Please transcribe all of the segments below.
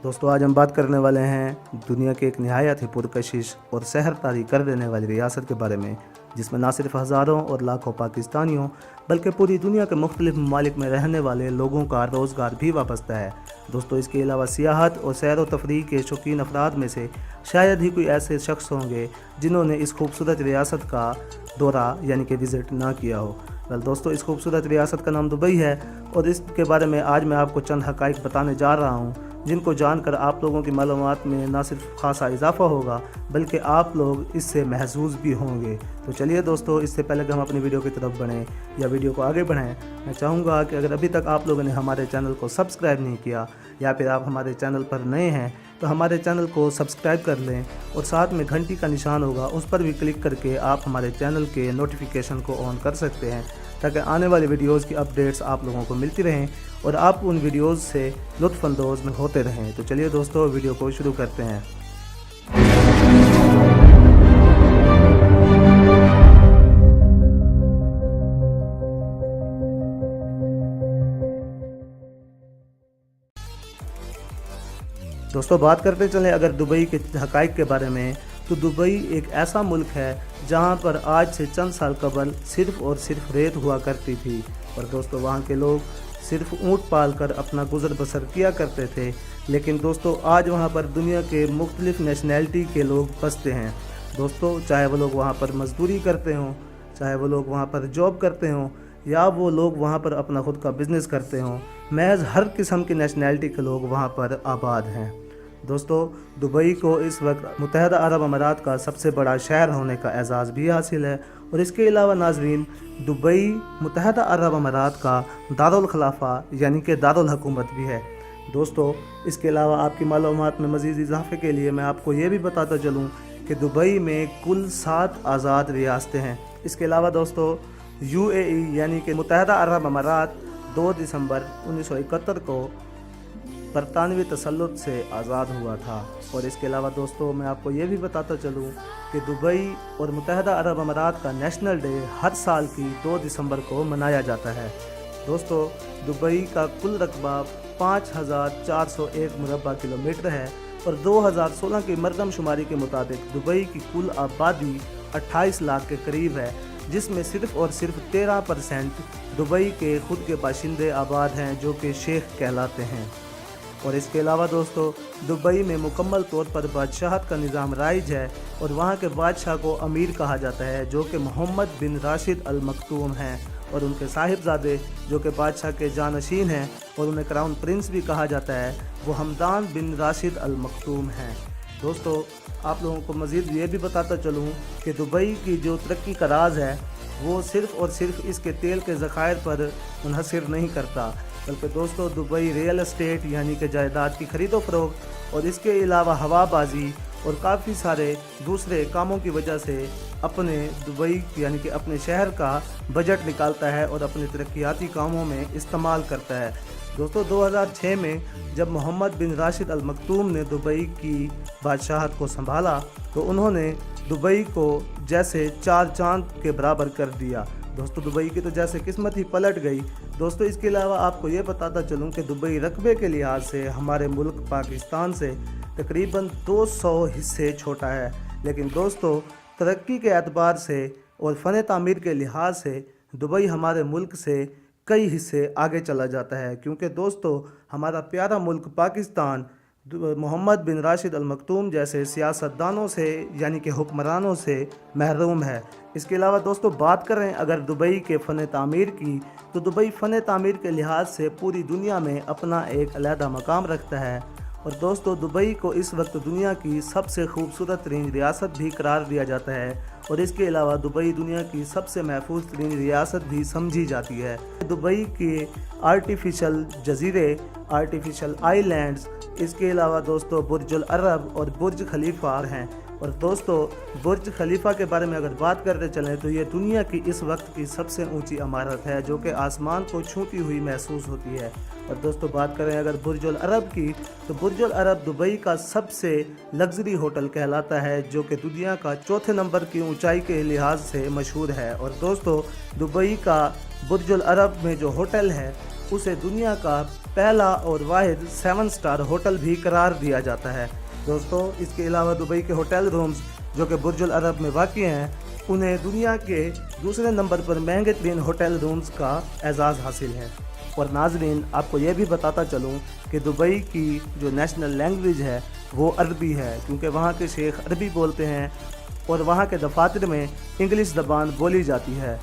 दोस्तों आज हम बात करने वाले हैं दुनिया के एक नहायत ही पुरकशिश और सहर तारी कर देने वाली रियासत के बारे में, जिसमें ना सिर्फ हज़ारों और लाखों पाकिस्तानियों बल्कि पूरी दुनिया के मुख्तलिफ ममालिक में रहने वाले लोगों का रोज़गार भी वाबस्ता है। दोस्तों इसके अलावा सियाहत और सैर व तफरीह के शौकीन अफराद में से शायद ही कोई ऐसे शख्स होंगे जिन्होंने इस खूबसूरत रियासत का दौरा यानी कि विज़िट ना किया हो। दोस्तों इस खूबसूरत रियासत का नाम दुबई है और इसके बारे में आज मैं आपको चंद हक़ाइक़ बताने जा रहा हूँ, जिनको जानकर आप लोगों की मालूमात में ना सिर्फ खासा इजाफा होगा बल्कि आप लोग इससे महसूस भी होंगे। तो चलिए दोस्तों, इससे पहले कि हम अपनी वीडियो की तरफ बढ़ें या वीडियो को आगे बढ़ें, मैं चाहूँगा कि अगर अभी तक आप लोगों ने हमारे चैनल को सब्सक्राइब नहीं किया या फिर आप हमारे चैनल पर नए हैं तो हमारे चैनल को सब्सक्राइब कर लें और साथ में घंटी का निशान होगा उस पर भी क्लिक करके आप हमारे चैनल के नोटिफिकेशन को ऑन कर सकते हैं, ताकि आने वाली वीडियोज़ की अपडेट्स आप लोगों को मिलती रहें और आप उन वीडियोज़ से लुत्फ़अंदोज़ में होते रहें। तो चलिए दोस्तों वीडियो को शुरू करते हैं। दोस्तों बात करते चलें अगर दुबई के हक़ाइक़ के बारे में, तो दुबई एक ऐसा मुल्क है जहां पर आज से चंद साल कबल सिर्फ़ और सिर्फ रेत हुआ करती थी और दोस्तों वहां के लोग सिर्फ ऊँट पाल कर अपना गुज़र बसर किया करते थे। लेकिन दोस्तों आज वहां पर दुनिया के मुख्तलिफ़ नेशनैलिटी के लोग बसते हैं। दोस्तों चाहे वो लोग वहां पर मज़दूरी करते हों, चाहे वो लोग वहां पर जॉब करते हों या वो लोग वहां पर अपना ख़ुद का बिज़नेस करते हों, महज हर किस्म की नेशनैलिटी के लोग वहां पर आबाद हैं। दोस्तों दुबई को इस वक्त मुत्तहदा अरब अमारात का सबसे बड़ा शहर होने का एजाज़ भी हासिल है और इसके अलावा नाज़रीन दुबई मुत्तहदा अरब अमारात का दारुल खिलाफा यानी कि दारुल हुकूमत भी है। दोस्तों इसके अलावा आपकी मालूमात में मज़ीद इजाफे के लिए मैं आपको ये भी बताता चलूँ कि दुबई में कुल 7 आज़ाद रियासतें हैं। इसके अलावा दोस्तों UAE यानी कि मुत्तहदा अरब अमारात 2 दिसंबर 1971 को बरतानवी तसल्लुत से आज़ाद हुआ था। और इसके अलावा दोस्तों मैं आपको ये भी बताता चलूँ कि दुबई और मुत्तहदा अरब अमारात का नेशनल डे हर साल की 2 दिसंबर को मनाया जाता है। दोस्तों दुबई का कुल रकबा 5401 मुरबा किलोमीटर है और 2016 की मरदमशुमारी के मुताबिक दुबई की कुल आबादी 28 लाख के करीब है, जिसमें सिर्फ़ और सिर्फ 13% दुबई के खुद के बाशिंदे आबाद हैं जो कि शेख कहलाते हैं। और इसके अलावा दोस्तों दुबई में मुकम्मल तौर पर बादशाहत का निज़ाम राइज है और वहाँ के बादशाह को अमीर कहा जाता है जो कि मोहम्मद बिन राशिद अल मखतूम हैं और उनके साहिबजादे जो कि बादशाह के जानशीन हैं और उन्हें क्राउन प्रिंस भी कहा जाता है, वो हमदान बिन राशिद अल मखतूम हैं। दोस्तों आप लोगों को मज़ीद ये भी बताता चलूँ कि दुबई की जो तरक्की का राज है वो सिर्फ़ और सिर्फ इसके तेल के ज़खायर पर मुनहसर नहीं करता, बल्कि दोस्तों दुबई रियल एस्टेट यानी कि जायदाद की ख़रीदो फ़रोख्त और इसके अलावा हवाबाजी और काफ़ी सारे दूसरे कामों की वजह से अपने दुबई यानी कि अपने शहर का बजट निकालता है और अपने तरक्याती कामों में इस्तेमाल करता है। दोस्तों 2006 में जब मोहम्मद बिन राशिद अल मखतूम ने दुबई की बादशाहत को संभाला तो उन्होंने दुबई को जैसे 4 चांद के बराबर कर दिया। दोस्तों दुबई की तो जैसे किस्मत ही पलट गई। दोस्तों इसके अलावा आपको ये बताता चलूँ कि दुबई रकबे के लिहाज से हमारे मुल्क पाकिस्तान से तकरीबन 200 हिस्से छोटा है, लेकिन दोस्तों तरक्की के एतबार से और फ़न तामीर के लिहाज से दुबई हमारे मुल्क से कई हिस्से आगे चला जाता है, क्योंकि दोस्तों हमारा प्यारा मुल्क पाकिस्तान मोहम्मद बिन राशिद अल मखतूम जैसे सियासतदानों से यानी कि हुक्मरानों से महरूम है। इसके अलावा दोस्तों बात करें अगर दुबई के फ़न तामीर की, तो दुबई फ़न तामीर के लिहाज से पूरी दुनिया में अपना एक अलहदा मकाम रखता है और दोस्तों दुबई को इस वक्त दुनिया की सबसे खूबसूरत तरीन रियासत भी करार दिया जाता है और इसके अलावा दुबई दुनिया की सबसे महफूज तरीन रियासत भी समझी जाती है। दुबई के आर्टिफिशियल जजीरे, आर्टिफिशियल आइलैंड्स, इसके अलावा दोस्तों बुर्जुल अरब और बुर्ज खलीफा हैं। और दोस्तों बुर्ज खलीफा के बारे में अगर बात करते चलें तो ये दुनिया की इस वक्त की सबसे ऊंची इमारत है जो कि आसमान को छूती हुई महसूस होती है। और दोस्तों बात करें अगर बुर्जुल अरब की, तो बुर्जुल अरब दुबई का सबसे लग्जरी होटल कहलाता है जो कि दुनिया का 4थे नंबर की ऊंचाई के लिहाज से मशहूर है। और दोस्तों दुबई का बुर्जुल अरब में जो होटल है उसे दुनिया का पहला और वाहिद 7 स्टार होटल भी करार दिया जाता है। दोस्तों इसके अलावा दुबई के होटल रूम्स जो कि बुर्जुल अरब में वाक़ई हैं, उन्हें दुनिया के दूसरे नंबर पर महंगे तरीन होटल रूम्स का एजाज़ हासिल है। और नाज़रीन आपको ये भी बताता चलूँ कि दुबई की जो नेशनल लैंग्वेज है वो अरबी है, क्योंकि वहाँ के शेख अरबी बोलते हैं और वहाँ के दफातर में इंग्लिश ज़बान बोली जाती है।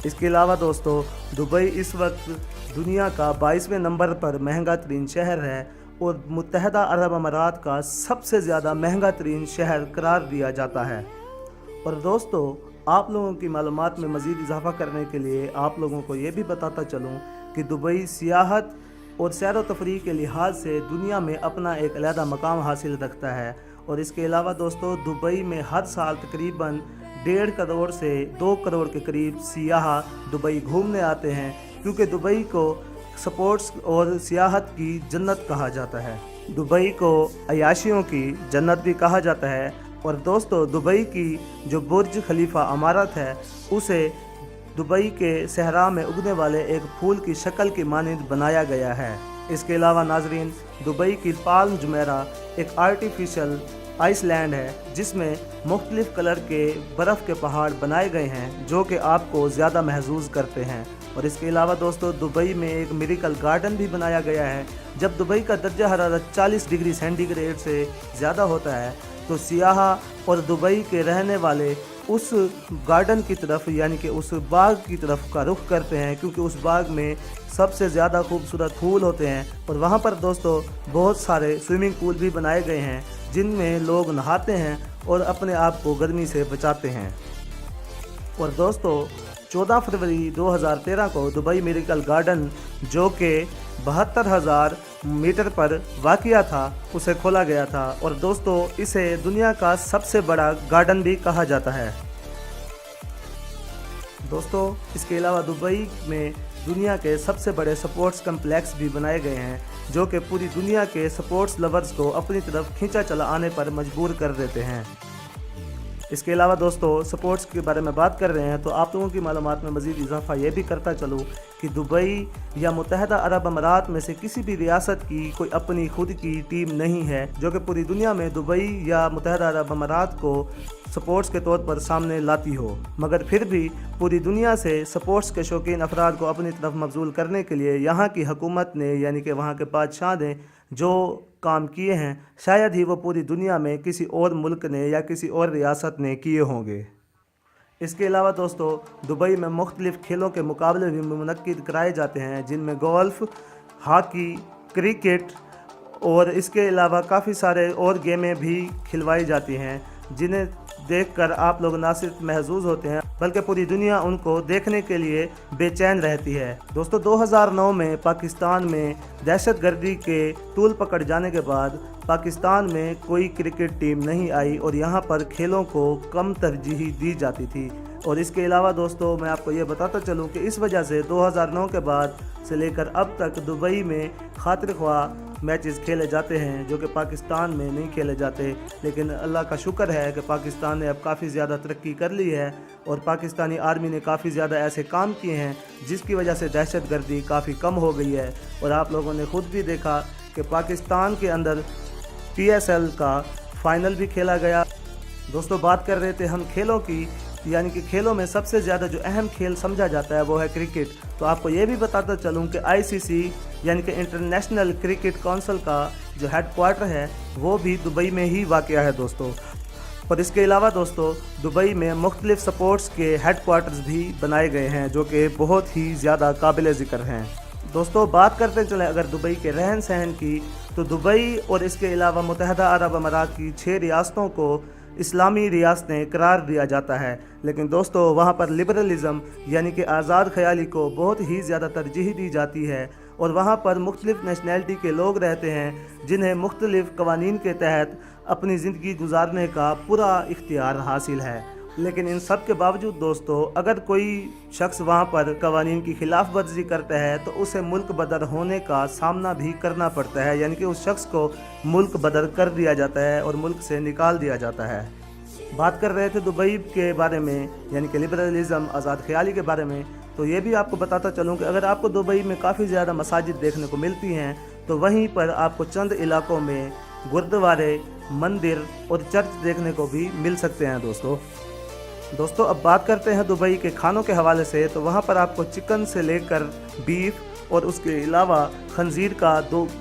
इसके अलावा दोस्तों दुबई इस वक्त दुनिया का 22वें नंबर पर महंगा तरीन शहर है और मुत्तहदा अरब अमारात का सबसे ज़्यादा महंगा तरीन शहर करार दिया जाता है। और दोस्तों आप लोगों की मालूमात में मज़ीद इजाफ़ा करने के लिए आप लोगों को ये भी बताता चलूँ कि दुबई सियाहत और सैर व तफरीह के लिहाज से दुनिया में अपना एक अलहदा मकाम हासिल रखता है। और इसके अलावा दोस्तों दुबई में हर साल तकरीबन 1.5 करोड़ से 2 करोड़ के करीब सियाह दुबई घूमने आते हैं, क्योंकि दुबई को स्पोर्ट्स और सियाहत की जन्नत कहा जाता है। दुबई को अयाशियों की जन्नत भी कहा जाता है। और दोस्तों दुबई की जो बुर्ज खलीफा इमारत है उसे दुबई के सहरा में उगने वाले एक फूल की शक्ल की मानंद बनाया गया है। इसके अलावा नाजरीन दुबई की पाल्म जुमेरा एक आर्टिफिशियल आइसलैंड है जिसमें मुख्तलिफ कलर के बर्फ़ के पहाड़ बनाए गए हैं जो कि आपको ज़्यादा महसूस करते हैं। और इसके अलावा दोस्तों दुबई में एक मिरेकल गार्डन भी बनाया गया है। जब दुबई का दर्जा हरारत 40 डिग्री सेंटीग्रेड से ज़्यादा होता है तो सियाह और दुबई के रहने वाले उस गार्डन की तरफ यानी कि उस बाग की तरफ का रुख करते हैं, क्योंकि उस बाग में सबसे ज़्यादा खूबसूरत फूल होते हैं। और वहाँ पर दोस्तों बहुत सारे स्विमिंग पूल भी बनाए गए हैं जिनमें लोग नहाते हैं और अपने आप को गर्मी से बचाते हैं। और दोस्तों 14 फरवरी 2013 को दुबई मिरेकल गार्डन जो कि 72,000 मीटर पर वाक़िया था उसे खोला गया था। और दोस्तों इसे दुनिया का सबसे बड़ा गार्डन भी कहा जाता है। दोस्तों इसके अलावा दुबई में दुनिया के सबसे बड़े स्पोर्ट्स कम्प्लेक्स भी बनाए गए हैं जो कि पूरी दुनिया के स्पोर्ट्स लवर्स को अपनी तरफ खींचा चला आने पर मजबूर कर देते हैं। इसके अलावा दोस्तों स्पोर्ट्स के बारे में बात कर रहे हैं तो आप लोगों की मालूमात में मज़ीद इजाफा ये भी करता चलूँ कि दुबई या मुत्तहदा अरब अमारात में से किसी भी रियासत की कोई अपनी खुद की टीम नहीं है जो कि पूरी दुनिया में दुबई या मुत्तहदा अरब अमारात को स्पोर्ट्स के तौर पर सामने लाती हो, मगर फिर भी पूरी दुनिया से स्पोर्ट्स के शौकीन अफराद को अपनी तरफ मबजूल करने के लिए यहाँ की हुकूमत ने यानी कि वहाँ के बादशाह ने जो काम किए हैं शायद ही वो पूरी दुनिया में किसी और मुल्क ने या किसी और रियासत ने किए होंगे। इसके अलावा दोस्तों दुबई में मुख्तलिफ़ खेलों के मुकाबले भी मुनक्किद कराए जाते हैं जिनमें गोल्फ़, हॉकी, क्रिकेट और इसके अलावा काफ़ी सारे और गेमें भी खिलवाई जाती हैं जिन्हें देखकर आप लोग ना सिर्फ महसूस होते हैं बल्कि पूरी दुनिया उनको देखने के लिए बेचैन रहती है। दोस्तों 2009 में पाकिस्तान में दहशतगर्दी के तूल पकड़ जाने के बाद पाकिस्तान में कोई क्रिकेट टीम नहीं आई और यहाँ पर खेलों को कम तरजीह दी जाती थी। और इसके अलावा दोस्तों मैं आपको ये बताता चलूँ कि इस वजह से 2009 के बाद से लेकर अब तक दुबई में खातिर ख्वाह मैचेस खेले जाते हैं जो कि पाकिस्तान में नहीं खेले जाते। लेकिन अल्लाह का शुक्र है कि पाकिस्तान ने अब काफ़ी ज़्यादा तरक्की कर ली है और पाकिस्तानी आर्मी ने काफ़ी ज़्यादा ऐसे काम किए हैं जिसकी वजह से दहशतगर्दी काफ़ी कम हो गई है। और आप लोगों ने खुद भी देखा कि पाकिस्तान के अंदर PSL का फ़ाइनल भी खेला गया। दोस्तों बात कर रहे थे हम खेलों की, यानी कि खेलों में सबसे ज़्यादा जो अहम खेल समझा जाता है वो है क्रिकेट। तो आपको ये भी बताता चलूँ कि ICC यानी कि इंटरनेशनल क्रिकेट काउंसिल का जो हेडक्वार्टर है वो भी दुबई में ही वाक़या है दोस्तों। और इसके अलावा दोस्तों दुबई में मुख्तलिफ स्पोर्ट्स के हेडक्वार्टर्स भी बनाए गए हैं जो कि बहुत ही ज़्यादा काबिल ज़िक्र हैं। दोस्तों बात करते चलें अगर दुबई के रहन सहन की, तो दुबई और इसके अलावा मुत्तहदा अरब अमारात की 6 रियासतों को इस्लामी रियासतें करार दिया जाता है। लेकिन दोस्तों वहाँ पर लिबरलिज़म यानी कि आज़ाद ख़याली को बहुत ही ज़्यादा तरजीह दी जाती है और वहाँ पर मुख्तलिफ़ नेशनैलिटी के लोग रहते हैं जिन्हें मुख्तलिफ़ क़वानीन के तहत अपनी ज़िंदगी गुजारने का पूरा इख्तियार हासिल है। लेकिन इन सब के बावजूद दोस्तों अगर कोई शख्स वहाँ पर क़वानीन की खिलाफ वर्जी करता है तो उसे मुल्क बदर होने का सामना भी करना पड़ता है, यानी कि उस शख्स को मुल्क बदर कर दिया जाता है और मुल्क से निकाल दिया जाता है। बात कर रहे थे दुबई के बारे में यानी कि लिबरलिज़म आज़ाद ख़याली के बारे में, तो ये بھی آپ کو بتاتا چلوں کہ اگر آپ کو دبئی میں کافی زیادہ مساجد دیکھنے کو ملتی ہیں تو وہیں پر آپ کو چند علاقوں میں گردوارے، مندر اور چرچ دیکھنے کو بھی مل سکتے ہیں دوستو اب بات کرتے ہیں دبئی کے کھانوں کے حوالے سے، تو وہاں پر آپ کو چکن سے لے کر بیف اور اس کے علاوہ خنزیر کا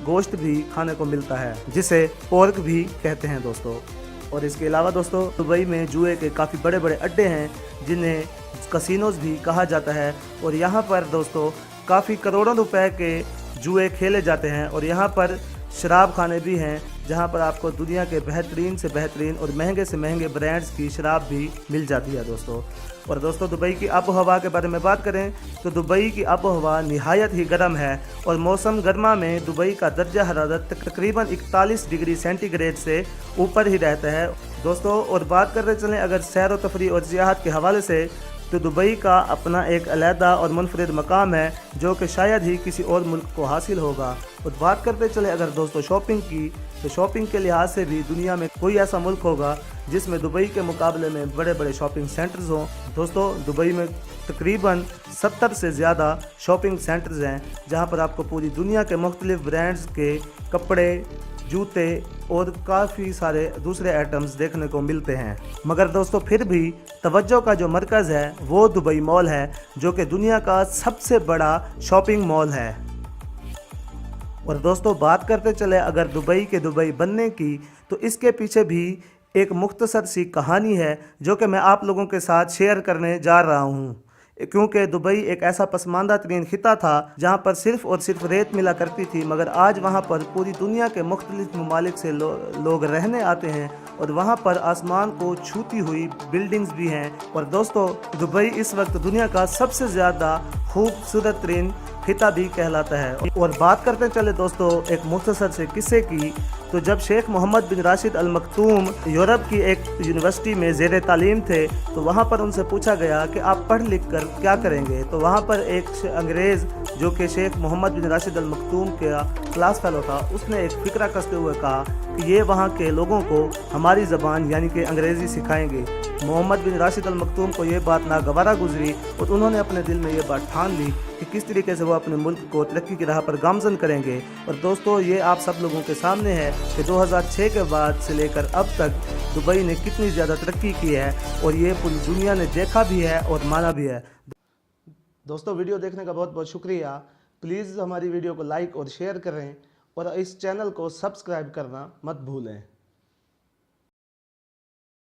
گوشت بھی کھانے کو ملتا ہے جسے پورک بھی کہتے ہیں دوستو۔ اور اس کے علاوہ دوستو دبئی میں جوئے کے کافی بڑے بڑے اڈے ہیں جنہیں کسینوز بھی کہا جاتا ہے، اور یہاں پر دوستو کافی کروڑوں روپے کے جوئے کھیلے جاتے ہیں، اور یہاں پر شراب خانے بھی ہیں جہاں پر آپ کو دنیا کے بہترین سے بہترین اور مہنگے سے مہنگے برانڈز کی شراب بھی مل جاتی ہے دوستو۔ اور دوستو دبئی کی آب و ہوا کے بارے میں بات کریں تو دبئی کی آب و ہوا نہایت ہی گرم ہے، اور موسم گرما میں دبئی کا درجہ حرارت تقریباً 41 ڈگری سینٹی گریڈ سے اوپر ہی رہتا ہے دوستو۔ اور بات کرتے چلیں اگر سیر و تفریح اور سیاحت کے حوالے سے تو دبئی کا اپنا ایک علیحدہ اور منفرد مقام ہے جو کہ شاید ہی کسی اور ملک کو حاصل ہوگا۔ اور بات کرتے چلے اگر دوستو شاپنگ کی تو شاپنگ کے لحاظ سے بھی دنیا میں کوئی ایسا ملک ہوگا جس میں دبئی کے مقابلے میں بڑے بڑے شاپنگ سینٹرز ہوں دوستو۔ دبئی میں تقریباً 70 سے زیادہ شاپنگ سینٹرز ہیں جہاں پر آپ کو پوری دنیا کے مختلف برانڈز کے کپڑے، جوتے اور کافی سارے دوسرے آئٹمز دیکھنے کو ملتے ہیں، مگر دوستو پھر بھی توجہ کا جو مرکز ہے وہ دبئی مال ہے جو کہ دنیا کا سب سے بڑا شاپنگ مال ہے۔ اور دوستو بات کرتے چلے اگر دبئی کے دبئی بننے کی تو اس کے پیچھے بھی ایک مختصر سی کہانی ہے جو کہ میں آپ لوگوں کے ساتھ شیئر کرنے جا رہا ہوں، کیونکہ دبئی ایک ایسا پسماندہ ترین خطہ تھا جہاں پر صرف اور صرف ریت ملا کرتی تھی، مگر آج وہاں پر پوری دنیا کے مختلف ممالک سے لوگ رہنے آتے ہیں اور وہاں پر آسمان کو چھوتی ہوئی بلڈنگز بھی ہیں۔ اور دوستو دبئی اس وقت دنیا کا سب سے زیادہ خوبصورت ترین خطہ بھی کہلاتا ہے۔ اور بات کرتے چلے دوستو ایک مختصر سے قصے کی، تو جب شیخ محمد بن راشد المختوم یورپ کی ایک یونیورسٹی میں زیر تعلیم تھے تو وہاں پر ان سے پوچھا گیا کہ آپ پڑھ لکھ کر کیا کریں گے، تو وہاں پر ایک انگریز جو کہ شیخ محمد بن راشد المختوم کا کلاس فیلو تھا، اس نے ایک فکرہ کستے ہوئے کہا کہ یہ وہاں کے لوگوں کو ہماری زبان یعنی کہ انگریزی سکھائیں گے۔ محمد بن راشد المختوم کو یہ بات ناگوارہ گزری اور انہوں نے اپنے دل میں یہ بات ٹھان لی کہ کس طریقے سے وہ اپنے ملک کو ترقی کی راہ پر گامزن کریں گے۔ اور دوستو یہ آپ سب لوگوں کے سامنے ہے کہ 2006 کے بعد سے لے کر اب تک دبئی نے کتنی زیادہ ترقی کی ہے، اور یہ پوری دنیا نے دیکھا بھی ہے اور مانا بھی ہے۔ دوستو ویڈیو دیکھنے کا بہت بہت شکریہ، پلیز ہماری ویڈیو کو لائک اور شیئر کریں اور اس چینل کو سبسکرائب کرنا مت بھولیں۔